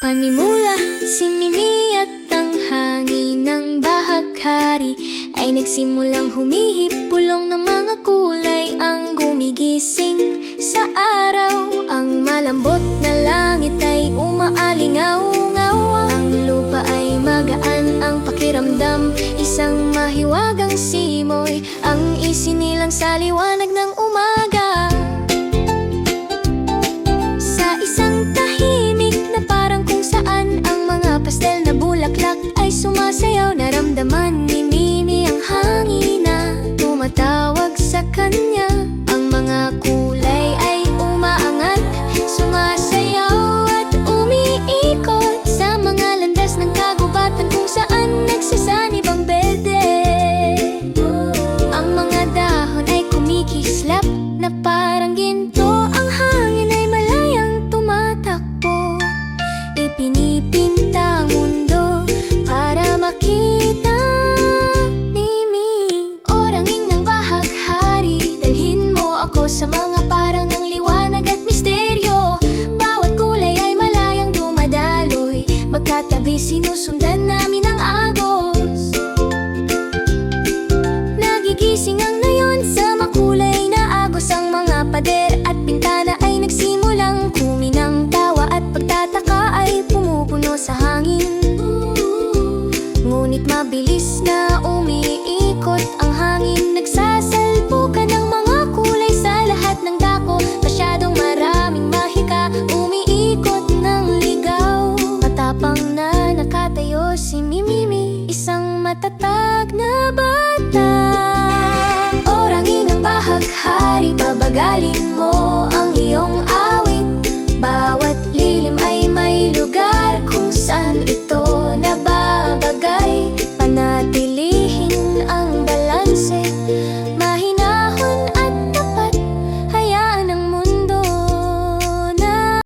Panimula, sinimi at ang hangin ng bahaghari ay nagsimulang humihip, pulong ng mga kulay ang gumigising sa araw. Ang malambot na langit ay umaalingaw-ngaw, ang lupa ay magaan ang pakiramdam, isang mahiwagang simoy ang isinilang sa liwanag ng umaga. Sa isang tahimik na parang kung saan ang mga pastel na bulaklak ay sumasayaw, naramdaman ni Mimi ang hangin na tumatawag sa kanya. Ang mga kulay ay umaangat, sumasayaw at umiikot sa mga landas ng kagubatan kung saan nagsasanib ang berde. Ang mga dahon ay kumikislap na parang ginto, ang hangin ay malayang tumatakbo, ipinipinta ang mundo para makita ni Mimi. Orangin ng bahaghari, dalhin mo ako sa mga parang ng liwanag at misteryo. Bawat kulay ay malayang dumadaloy, magkatabi sinusundan namin ang agos. Nagigising ang nayon sa makulay na agos, ang mga pader at pintana ay nagsimulang kuminang, tawa at pagtataka ay pumupuno sa hangin. Ngunit mabilis na